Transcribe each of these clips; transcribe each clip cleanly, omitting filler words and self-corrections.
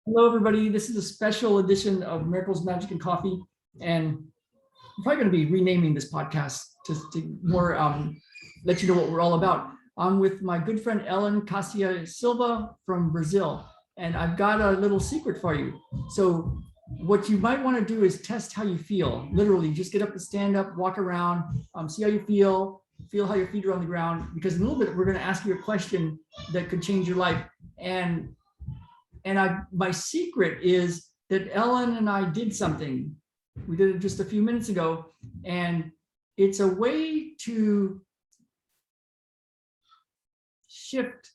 Hello, everybody. This is a special edition of Miracles, Magic, and Coffee. And I'm probably going to be renaming this podcast to more let you know what we're all about. I'm with my good friend, Elen Cassia Silva from Brazil. And I've got a little secret for you. So what you might want to do is test how you feel. Literally, just get up and stand up, walk around, see how you feel how your feet are on the ground. Because in a little bit, we're going to ask you a question that could change your life. And my secret is that Elen and I did something. We did it just a few minutes ago, and it's a way to shift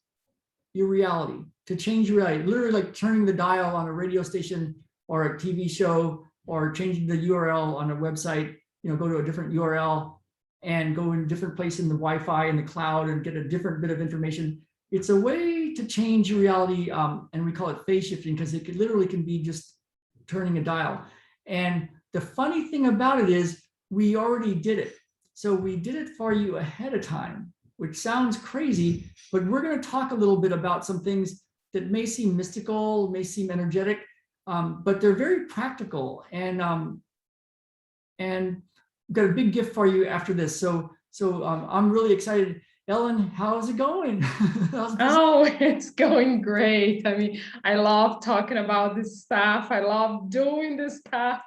your reality, to change your reality, literally like turning the dial on a radio station or a TV show, or changing the URL on a website, go to a different URL and go in a different place in the Wi-Fi in the cloud and get a different bit of information. It's a way to change your reality, and we call it phase shifting because it literally can be just turning a dial. And the funny thing about it is we already did it. So we did it for you ahead of time, which sounds crazy, but we're going to talk a little bit about some things that may seem mystical, may seem energetic, but they're very practical. And we've got a big gift for you after this. So I'm really excited. Elen, how's it going? Oh, it's going great. I mean, I love talking about this stuff. I love doing this stuff.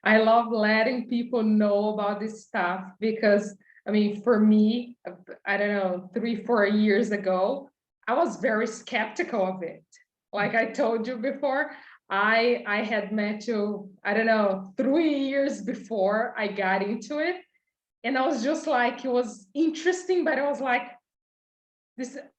I love letting people know about this stuff because, I mean, for me, I don't know, 3-4 years ago, I was very skeptical of it. Like I told you before, I had met you, I don't know, 3 years before I got into it. And I was just like, it was interesting, but I was like,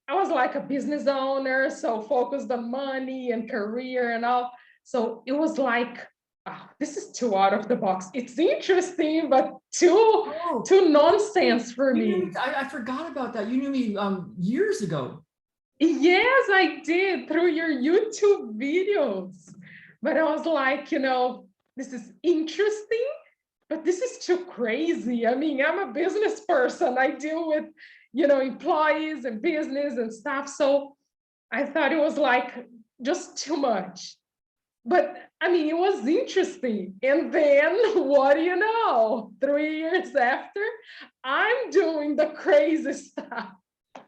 I was like a business owner, so focused on money and career and all. So it was like, oh, this is too out of the box. It's interesting, but too nonsense for me. I forgot about that. You knew me years ago. Yes, I did through your YouTube videos. But I was like, this is interesting, but this is too crazy. I mean, I'm a business person. I deal with employees and business and stuff. So I thought it was like just too much. But I mean, it was interesting. And then what do you know? 3 years after, I'm doing the crazy stuff.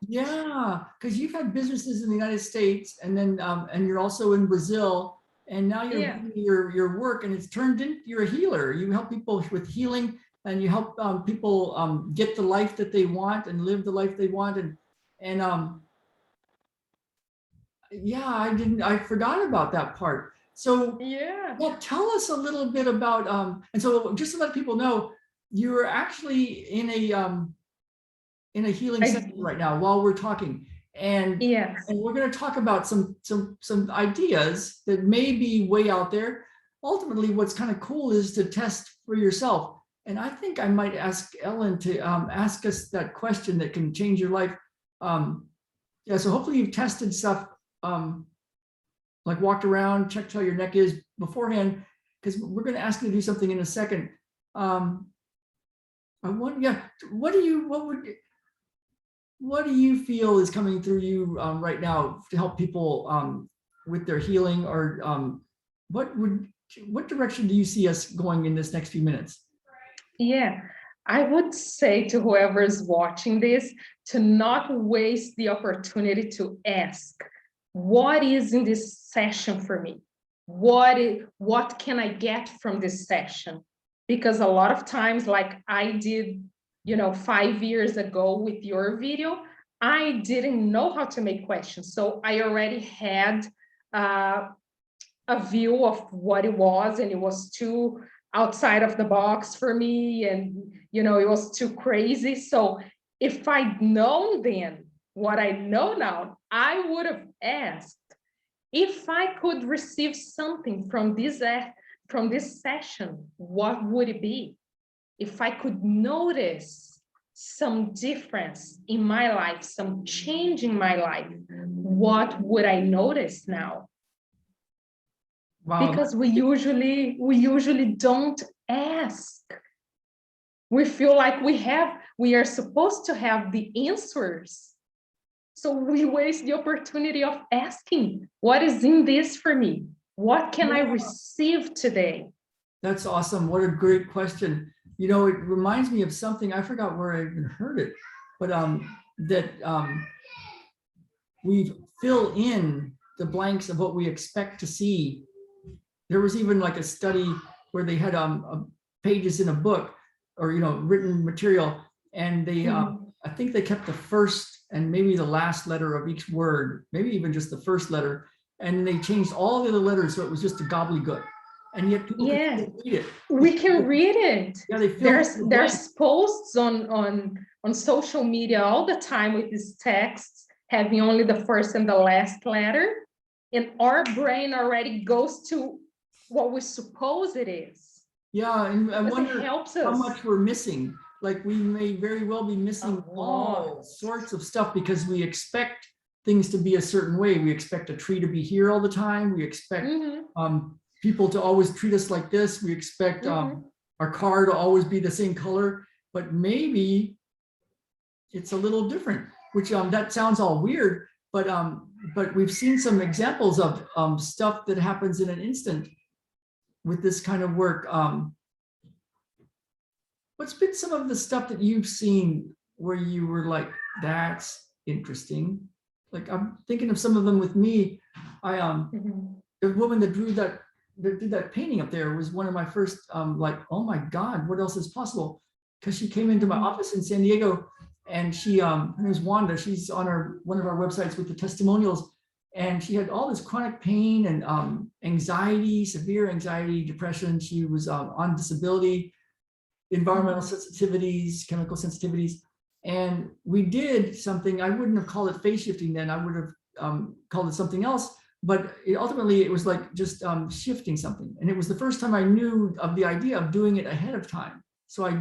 Yeah, because you've had businesses in the United States, and then and you're also in Brazil, and now you're doing your work, and it's turned into you're a healer. You help people with healing, and you help people get the life that they want and live the life they want, and yeah, I forgot about that part. So yeah, tell us a little bit about and so just to let people know, you're actually in a healing session right now while we're talking, and we're going to talk about some ideas that may be way out there. Ultimately, what's kind of cool is to test for yourself, and I think I might ask Elen to ask us that question that can change your life. Yeah, so hopefully you've tested stuff, like walked around, checked how your neck is beforehand, because we're going to ask you to do something in a second. I want, yeah, what do you feel is coming through you right now to help people with their healing, or what direction do you see us going in this next few minutes? Yeah, I would say to whoever is watching this to not waste the opportunity to ask, what is in this session for me? What can I get from this session? Because a lot of times, like I did 5 years ago with your video, I didn't know how to make questions. So I already had a view of what it was, and it was too outside of the box for me. And, it was too crazy. So if I'd known then what I know now, I would have asked if I could receive something from this session, what would it be? If I could notice some difference in my life, some change in my life, what would I notice now? Wow. Because we usually don't ask. We feel like we are supposed to have the answers. So we waste the opportunity of asking, what is in this for me? What can I receive today? That's awesome. What a great question. You know, it reminds me of something, I forgot where I even heard it, but we fill in the blanks of what we expect to see. There was even like a study where they had pages in a book or, you know, written material, and they, I think they kept the first and maybe the last letter of each word, maybe even just the first letter, and they changed all the other letters so it was just a gobbledygook. And yet people can still read it. We can read it. Yeah, they fill there's posts on social media all the time with these texts having only the first and the last letter, and our brain already goes to what we suppose it is. Yeah, and I wonder helps how us. much we're missing. Like we may very well be missing all sorts of stuff because we expect things to be a certain way. We expect a tree to be here all the time. We expect people to always treat us like this. We expect our car to always be the same color, but maybe it's a little different, which that sounds all weird, but we've seen some examples of stuff that happens in an instant with this kind of work. What's been some of the stuff that you've seen where you were like, that's interesting? Like I'm thinking of some of them with me. The woman that did that painting up there was one of my first like, oh my God, what else is possible? Because she came into my office in San Diego, and she her name is Wanda. She's on one of our websites with the testimonials, and she had all this chronic pain and anxiety, severe anxiety, depression. She was on disability, environmental sensitivities, chemical sensitivities. And we did something, I wouldn't have called it phase shifting then, I would have called it something else, but ultimately it was like just shifting something. And it was the first time I knew of the idea of doing it ahead of time. So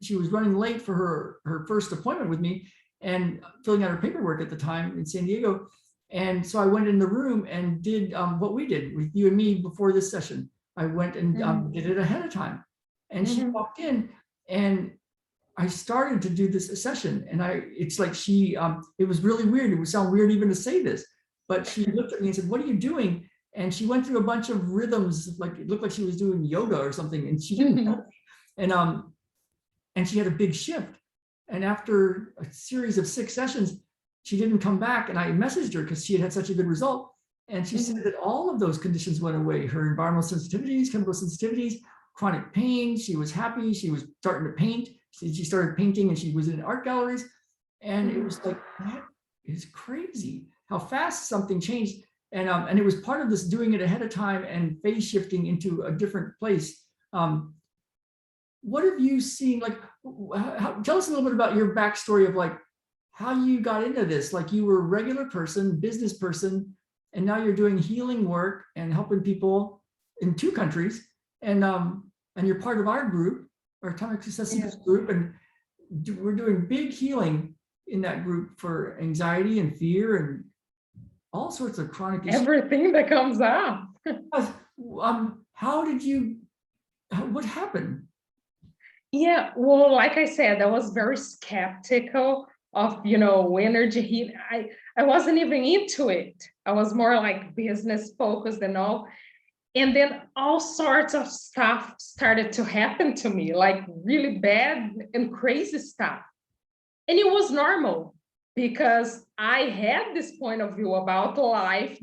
she was running late for her first appointment with me and filling out her paperwork at the time in San Diego. And so I went in the room and did what we did with you and me before this session. I went and did it ahead of time. And she walked in, and I started to do this session, and it's like it was really weird. It would sound weird even to say this, but she looked at me and said, "What are you doing?" And she went through a bunch of rhythms, like it looked like she was doing yoga or something, and she didn't know. And she had a big shift. And after a series of 6 sessions, she didn't come back, and I messaged her because she had such a good result. And she said that all of those conditions went away. Her environmental sensitivities, chemical sensitivities, chronic pain. She was happy. She was starting to paint. She started painting, and she was in art galleries. And it was like, that is crazy how fast something changed. And it was part of this doing it ahead of time and phase shifting into a different place. What have you seen? Like, tell us a little bit about your backstory of like how you got into this. Like you were a regular person, business person, and now you're doing healing work and helping people in 2 countries. And you're part of our group, our Atomic Success group, and we're doing big healing in that group for anxiety and fear and all sorts of chronic issues. Everything that comes up. What happened? Yeah, well, like I said, I was very skeptical of, energy healing. I wasn't even into it. I was more like business focused and all. And then all sorts of stuff started to happen to me, like really bad and crazy stuff. And it was normal because I had this point of view about life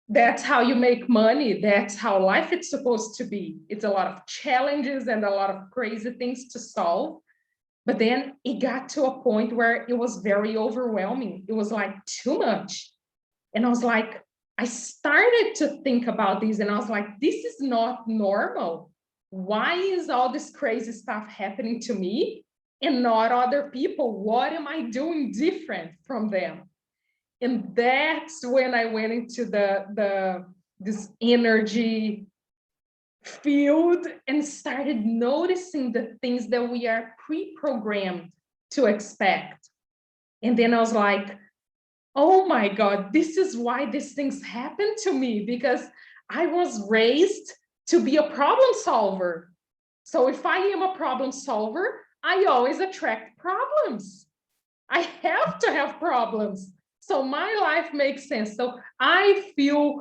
that's how you make money. That's how life is supposed to be. It's a lot of challenges and a lot of crazy things to solve. But then it got to a point where it was very overwhelming. It was like too much. And I was like, I started to think about this, and I was like, this is not normal. Why is all this crazy stuff happening to me and not other people? What am I doing different from them? And that's when I went into this energy field and started noticing the things that we are pre-programmed to expect. And then I was like, oh my God, this is why these things happen to me, because I was raised to be a problem solver. So if I am a problem solver, I always attract problems. I have to have problems. So my life makes sense. So I feel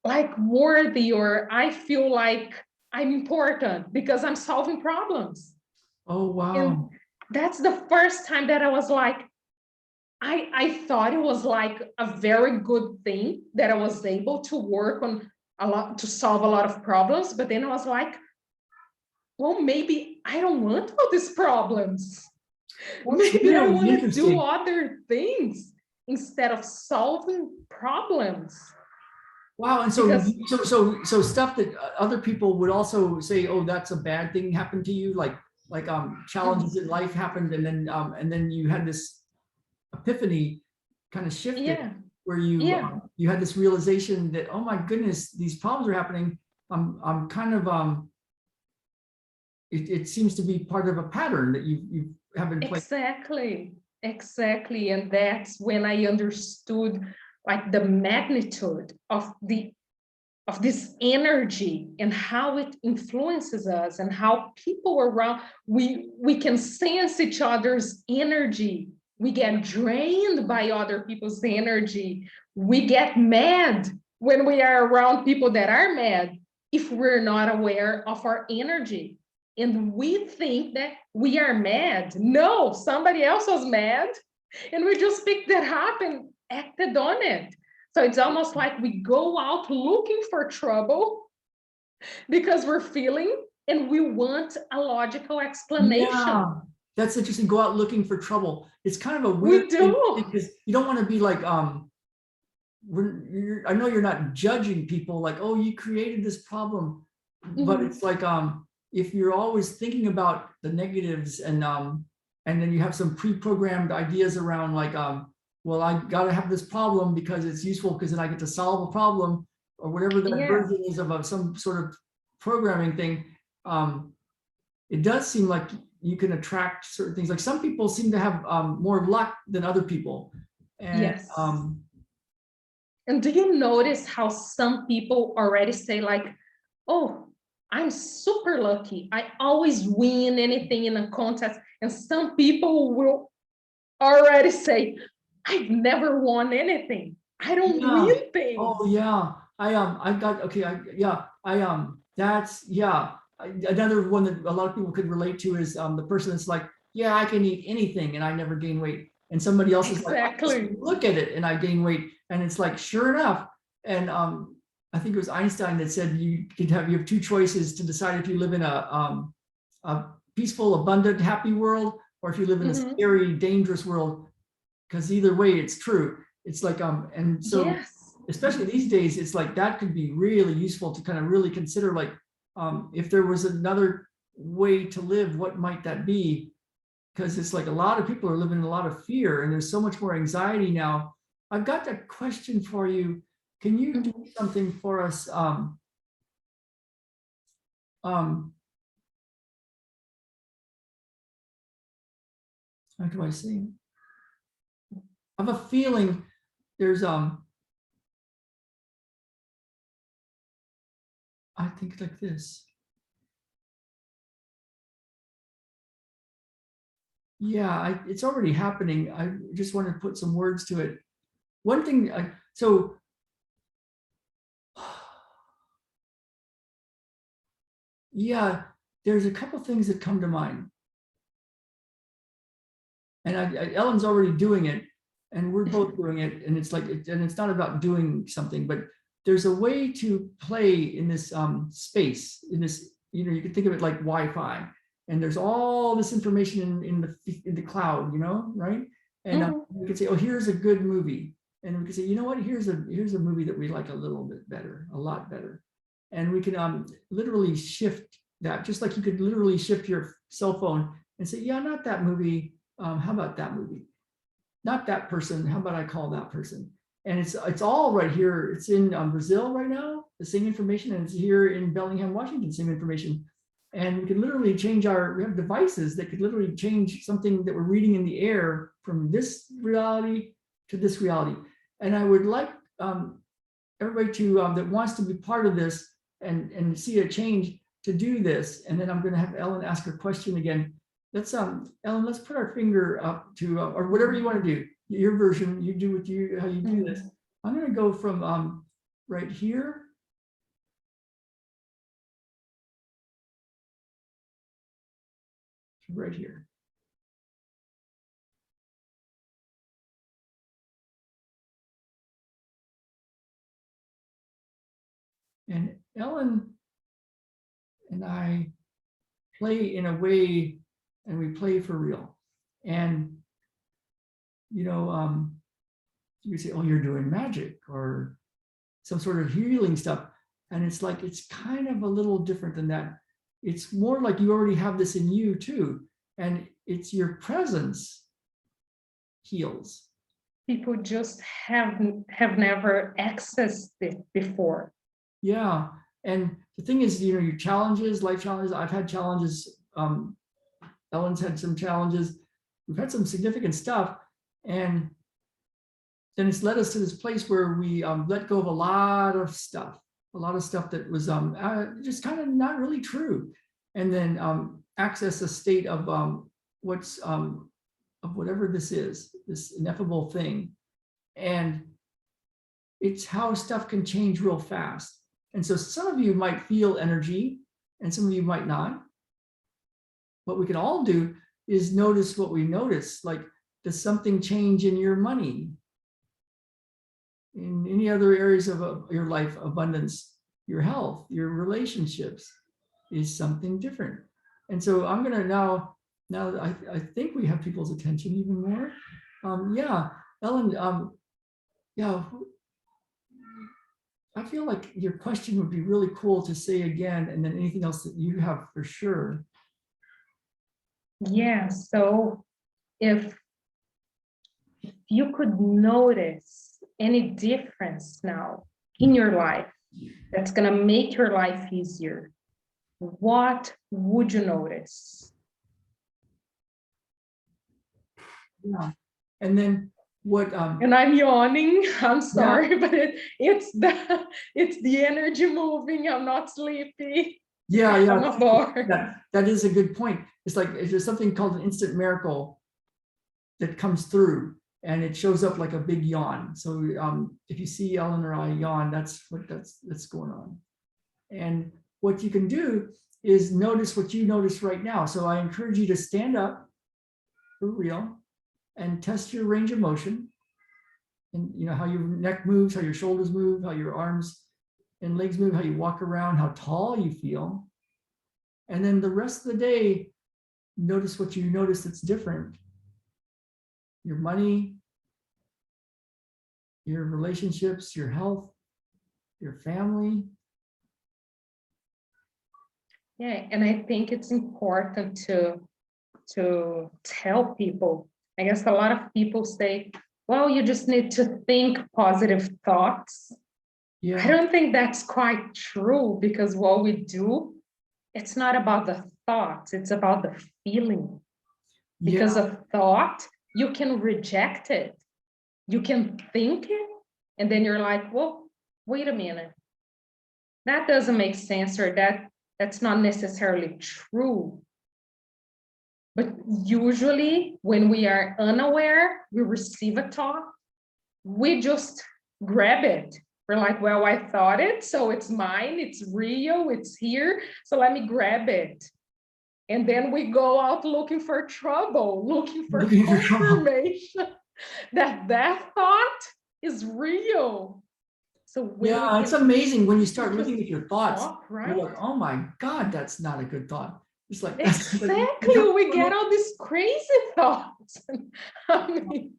like worthy, or I feel like I'm important because I'm solving problems. Oh, And wow. that's the first time that I was like, I thought it was like a very good thing that I was able to work on a lot, to solve a lot of problems. But then I was like, well, maybe I don't want all these problems. That's Maybe I really want to do interesting. other things instead of solving problems. Wow. And so, Because so stuff that other people would also say, oh, that's a bad thing happened to you. Like, challenges in life happened. And then you had this epiphany kind of shifted yeah, where yeah, you had this realization that, oh my goodness, these problems are happening. I'm kind of, it seems to be part of a pattern that you have in place. exactly. And that's when I understood like the magnitude of this energy and how it influences us, and how people around, we can sense each other's energy. We get drained by other people's energy. We get mad when we are around people that are mad, if we're not aware of our energy. And we think that we are mad. No, somebody else was mad, and we just picked that up and acted on it. So it's almost like we go out looking for trouble because we're feeling, and we want a logical explanation. Yeah, that's interesting. Go out looking for trouble. It's kind of a weird We thing do. because you don't want to be like, I know you're not judging people like, oh, you created this problem, but it's like, if you're always thinking about the negatives and then you have some pre-programmed ideas around like, well, I got to have this problem because it's useful because then I get to solve a problem or whatever that Yeah. version is of some sort of programming thing. It does seem like you can attract certain things. Like some people seem to have more luck than other people. And Yes. And do you notice how some people already say like, oh, I'm super lucky. I always win anything in a contest. And some people will already say, I've never won anything. I don't yeah, win things. oh yeah, I got okay. That's yeah. Another one that a lot of people could relate to is the person that's like, yeah, I can eat anything and I never gain weight. And somebody else is like, I just Exactly. look at it and I gain weight. And it's like, sure enough. And I think it was Einstein that said you have two choices to decide if you live in a peaceful, abundant, happy world, or if you live in a Mhm. scary, dangerous world. Because either way, it's true. It's like and so Yes. especially these days, it's like that could be really useful to kind of really consider like, if there was another way to live, what might that be? Because it's like a lot of people are living in a lot of fear and there's so much more anxiety now. I've got a question for you. Can you do something for us? How do I say? I have a feeling there's I think like this. Yeah, it's already happening. I just want to put some words to it. One thing, so yeah, there's a couple things that come to mind. And Ellen's already doing it, and we're both doing it. And it's like, and it's not about doing something, but there's a way to play in this space, in this, you can think of it like Wi-Fi. And there's all this information in the cloud, right? And we could say, oh, here's a good movie. And we could say, you know what, here's a movie that we like a little bit better, a lot better. And we can literally shift that, just like you could literally shift your cell phone and say, yeah, not that movie. How about that movie? Not that person. How about I call that person? And it's all right here. It's in Brazil right now, the same information, and it's here in Bellingham, Washington, same information. And we can literally change we have devices that could literally change something that we're reading in the air from this reality to this reality. And I would like everybody to that wants to be part of this and see a change to do this. And then I'm going to have Ellen ask her question again. Let's Ellen, let's put our finger up to or whatever you want to do. Your version, you do how you do this. I'm going to go from right here right here. And Ellen and I play in a way, and we play for real. And, you know, you say, oh, you're doing magic or some sort of healing stuff. And it's like, it's kind of a little different than that. It's more like you already have this in you too. And it's your presence heals. People just have never accessed it before. Yeah. And the thing is, you know, your challenges, life challenges, I've had challenges. Ellen's had some challenges. We've had some significant stuff. And then it's led us to this place where we let go of a lot of stuff that was just kind of not really true. And then access a state of of whatever this is, this ineffable thing. And it's how stuff can change real fast. And so some of you might feel energy and some of you might not. What we can all do is notice what we notice. Like, does something change in your money? In any other areas of your life, abundance, your health, your relationships, is something different. And so I'm gonna now that I think we have people's attention even more. Yeah, Ellen, yeah, I feel like your question would be really cool to say again, and then anything else that you have for sure. Yeah, so if you could notice any difference now in your life that's going to make your life easier, what would you notice? Yeah. And then what and I'm yawning, I'm sorry, but it's the energy moving. I'm not sleepy. Yeah, I'm a bar. That is a good point. It's like there's something called an instant miracle that comes through, and it shows up like a big yawn. So if you see Ellen or I yawn, that's going on. And what you can do is notice what you notice right now. So I encourage you to stand up for real and test your range of motion, and you know how your neck moves, how your shoulders move, how your arms and legs move, how you walk around, how tall you feel. And then the rest of the day, notice what you notice that's different. Your money, your relationships, your health, your family. Yeah, and I think it's important to tell people. I guess a lot of people say, well, you just need to think positive thoughts. Yeah. I don't think that's quite true, because what we do, it's not about the thoughts, it's about the feeling. Because a thought, you can reject it. You can think it, and then you're like, well, wait a minute. That doesn't make sense, or that's not necessarily true. But usually when we are unaware, we receive a thought, we just grab it. We're like, well, I thought it, so it's mine, it's real, it's here, so let me grab it. And then we go out looking for trouble, looking for confirmation that thought is real. So it's amazing when you start looking at your thoughts, right? You're like, oh my God, that's not a good thought. It's like, exactly, we get all these crazy thoughts. I mean,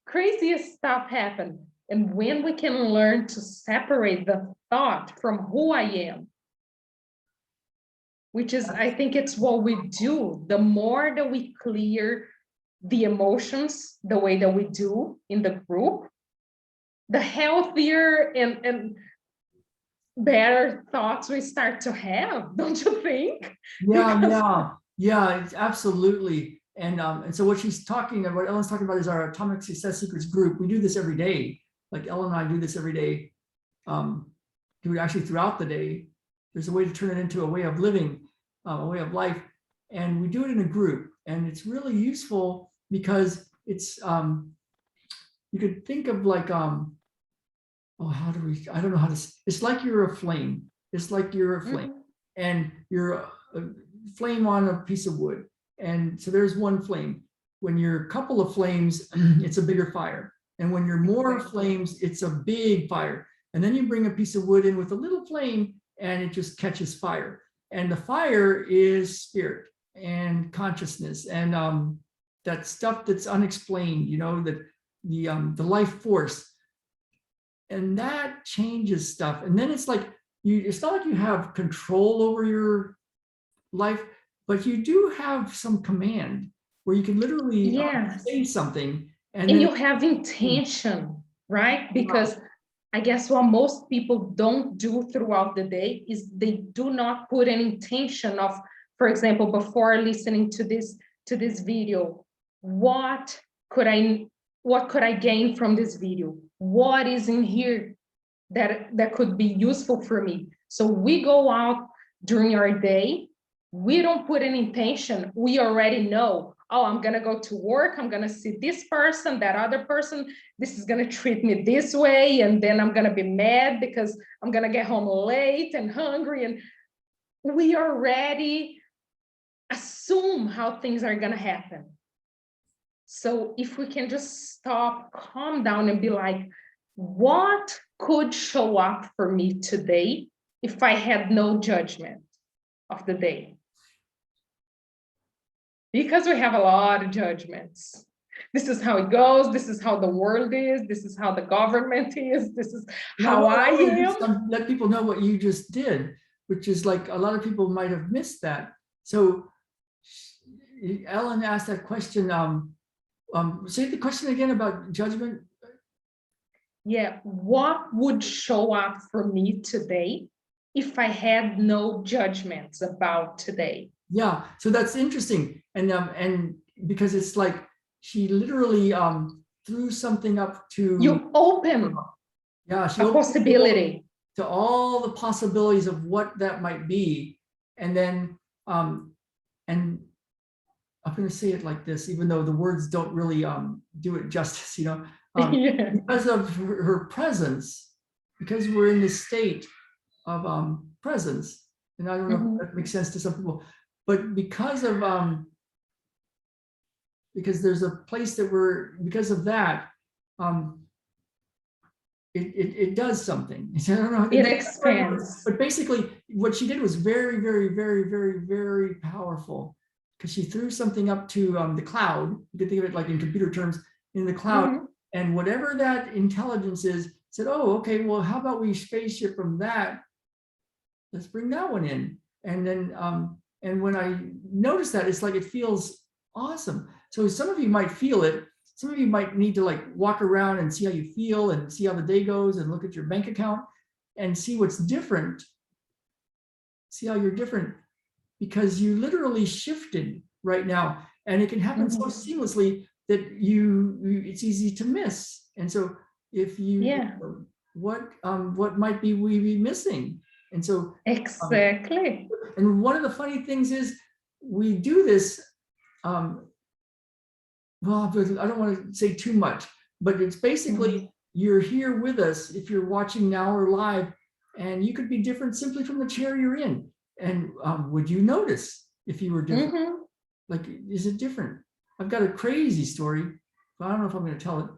craziest stuff happen. And when we can learn to separate the thought from who I am, which is, I think it's what we do, the more that we clear the emotions the way that we do in the group, the healthier and better thoughts we start to have, don't you think? Yeah, it's absolutely. And so what she's talking about, what Ellen's talking about, is our Atomic Success Secrets group. We do this every day. Like Ellen and I do this every day. Do it actually throughout the day. There's a way to turn it into a way of living, a way of life. And we do it in a group. And it's really useful because it's, you could think of like, I don't know how to, it's like you're a flame. It's like you're a flame, and you're a flame on a piece of wood. And so there's one flame. When you're a couple of flames, it's a bigger fire. And when you're more flames, it's a big fire. And then you bring a piece of wood in with a little flame and it just catches fire. And the fire is spirit and consciousness and that stuff that's unexplained, you know, that the life force. And that changes stuff. And then it's like, it's not like you have control over your life, but you do have some command where you can literally say something. And you have intention, right? Because I guess what most people don't do throughout the day is they do not put an intention of, for example, before listening to this video, what could I gain from this video? What is in here that could be useful for me? So we go out during our day, we don't put an intention, we already know, oh, I'm gonna go to work, I'm gonna see this person, that other person, this is gonna treat me this way, and then I'm gonna be mad because I'm gonna get home late and hungry, and we already assume how things are gonna happen. So if we can just stop, calm down and be like, what could show up for me today if I had no judgment of the day? Because we have a lot of judgments. This is how it goes. This is how the world is. This is how the government is. This is how I am. Let people know what you just did, which is like a lot of people might have missed that. So Ellen asked that question. Say the question again about judgment. Yeah, what would show up for me today if I had no judgments about today? Yeah, so that's interesting, and because it's like she literally threw something up to you open. Yeah, she a possibility to all the possibilities of what that might be, and then and I'm going to say it like this, even though the words don't really do it justice, you know, because of her presence, because we're in this state of presence, and I don't know if that makes sense to some people, but because of because there's a place that because of that, it does something. I don't know. It expands. But basically, what she did was very, very, very, very, very powerful, because she threw something up to the cloud. You can think of it like in computer terms, in the cloud, and whatever that intelligence is said, oh, okay, well, how about we spaceship from that? Let's bring that one in. And then, and when I notice that, it's like it feels awesome. So some of you might feel it. Some of you might need to like walk around and see how you feel and see how the day goes and look at your bank account and see what's different. See how you're different, because you literally shifted right now, and it can happen so seamlessly that it's easy to miss. And so if you, what might be we be missing? And so exactly. And one of the funny things is we do this. Well, I don't want to say too much, but it's basically you're here with us if you're watching now or live, and you could be different simply from the chair you're in. And would you notice if you were different? Like, is it different? I've got a crazy story, but I don't know if I'm going to tell it.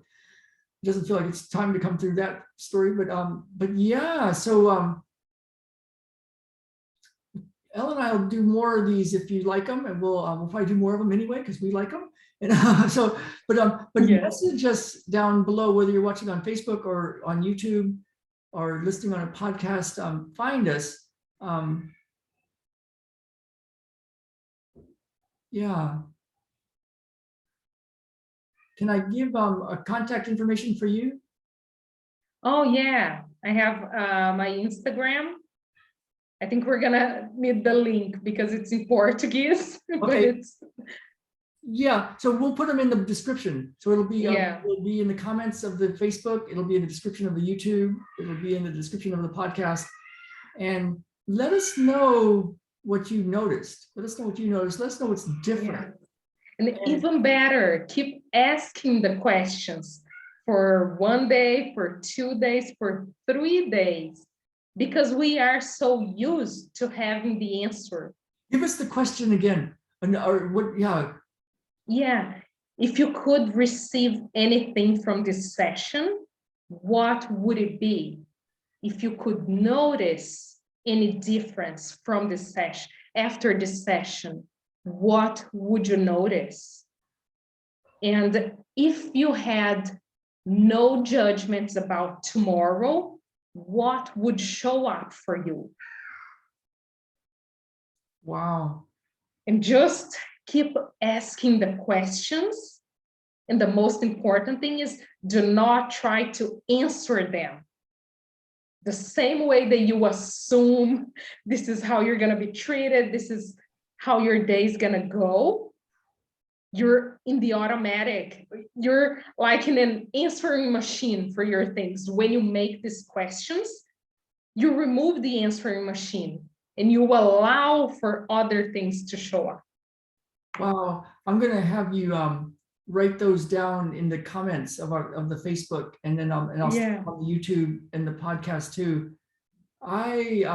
It doesn't feel like it's time to come through that story, but yeah. So Ellen and I will do more of these if you like them, and we'll probably do more of them anyway because we like them. And but message us down below, whether you're watching on Facebook or on YouTube or listening on a podcast. Find us. Yeah. Can I give a contact information for you? Oh yeah, I have my Instagram. I think we're gonna need the link because it's in Portuguese. Okay. But yeah, so we'll put them in the description. So it'll be in the comments of the Facebook. It'll be in the description of the YouTube. It'll be in the description of the podcast. And let us know what you noticed. Let us know what you noticed. Let us know what's different. And even better, keep asking the questions for 1 day, for 2 days, for 3 days, because we are so used to having the answer. Give us the question again. or what? Yeah. Yeah. If you could receive anything from this session, what would it be? If you could notice any difference from this session, after this session, what would you notice? And if you had no judgments about tomorrow, what would show up for you? Wow. And just keep asking the questions. And the most important thing is, do not try to answer them the same way that you assume this is how you're going to be treated, this is how your day is going to go. You're in the automatic, you're like in an answering machine for your things. When you make these questions, you remove the answering machine and you allow for other things to show up. Wow. I'm going to have you write those down in the comments of the Facebook, and then I'll Yeah. on the YouTube and the podcast too. I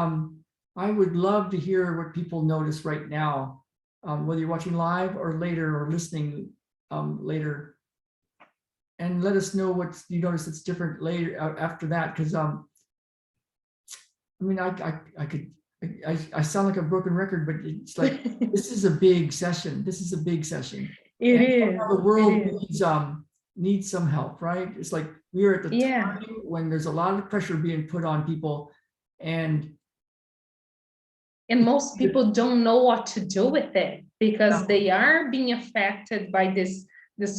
would love to hear what people notice right now, whether you're watching live or later or listening later, and let us know what you notice that's different later after that. Because I mean, I sound like a broken record, but it's like this is a big session. This is a big session. It And is. the world needs some help, right? It's like we are at the Yeah. time when there's a lot of pressure being put on people, and most people don't know what to do with it because they are being affected by this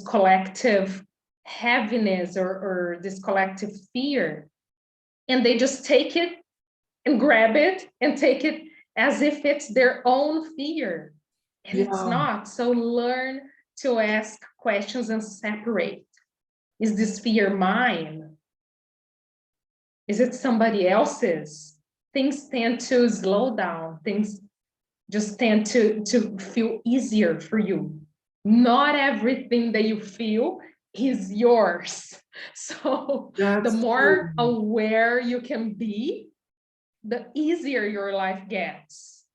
collective heaviness or this collective fear, and they just take it and grab it and take it as if it's their own fear, and it's not. So learn to ask questions and separate. Is this fear mine? Is it somebody else's? Things tend to slow down. Things just tend to feel easier for you. Not everything that you feel is yours. So the more aware you can be, the easier your life gets.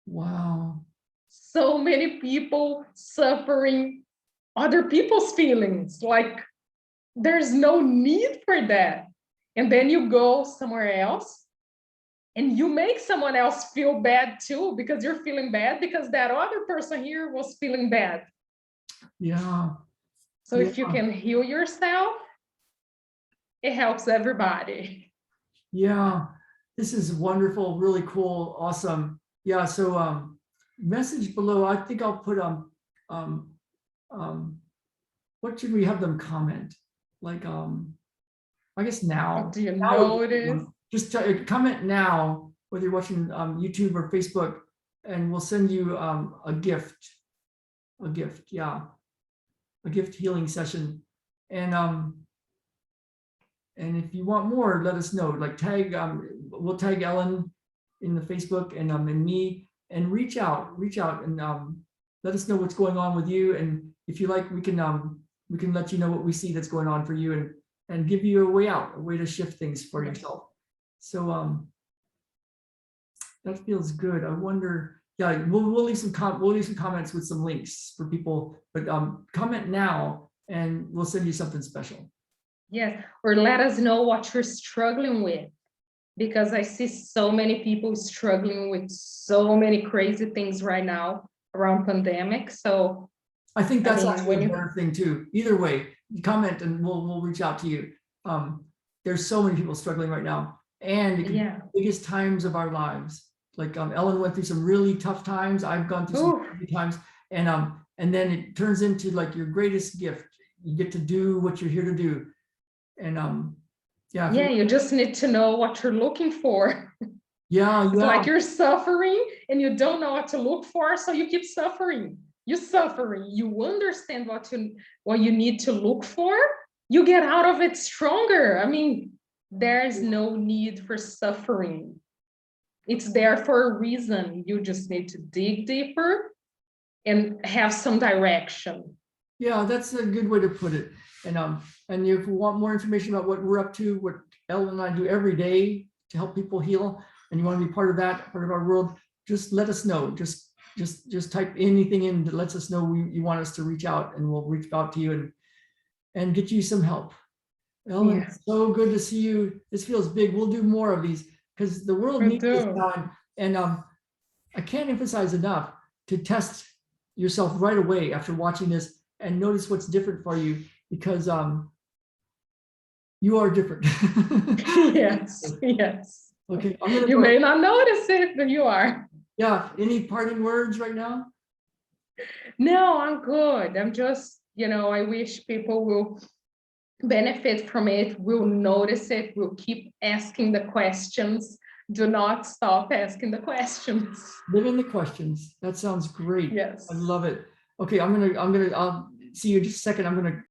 Wow. So many people suffering other people's feelings, like there's no need for that. And then you go somewhere else and you make someone else feel bad too, because you're feeling bad because that other person here was feeling bad. Yeah. So if you can heal yourself, it helps everybody. Yeah. This is wonderful, really cool, awesome. Yeah. So message below. I think I'll put what should we have them comment? Like I guess now. Do you notice? Just comment now, whether you're watching YouTube or Facebook, and we'll send you a gift. A gift, yeah. A gift healing session. And if you want more, let us know. Like tag, we'll tag Ellen in the Facebook and me, and reach out and let us know what's going on with you. And if you like, we can let you know what we see that's going on for you, and give you a way out, a way to shift things for yourself. So that feels good. I wonder, yeah, we'll leave some comments with some links for people, but comment now and we'll send you something special. Yes, or let us know what you're struggling with, because I see so many people struggling with so many crazy things right now around pandemic. So I think that's actually a better thing too. Either way, comment and we'll reach out to you. There's so many people struggling right now, and it could be the biggest times of our lives. Like Ellen went through some really tough times. I've gone through some crazy times, and then it turns into like your greatest gift. You get to do what you're here to do, and you just need to know what you're looking for. It's like you're suffering and you don't know what to look for, so you keep suffering. You're suffering. You understand what you need to look for. You get out of it stronger. I mean, there's no need for suffering. It's there for a reason. You just need to dig deeper and have some direction. Yeah, that's a good way to put it. And if you want more information about what we're up to, what Ellen and I do every day to help people heal, and you want to be part of that, part of our world, just let us know. Just type anything in that lets us know you want us to reach out, and we'll reach out to you and get you some help. Ellen, Yeah. so good to see you. This feels big. We'll do more of these because the world We needs this do. now. And I can't emphasize enough to test yourself right away after watching this and notice what's different for you, because you are different. Yes, yes. Okay, I'm gonna You go. may not notice it, but you are. Yeah, any parting words right now? No, I'm good. I'm just, I wish people will benefit from it, will notice it, will keep asking the questions. Do not stop asking the questions. Live in the questions. That sounds great. Yes. I love it. Okay, I'll see you in just a second. I'm gonna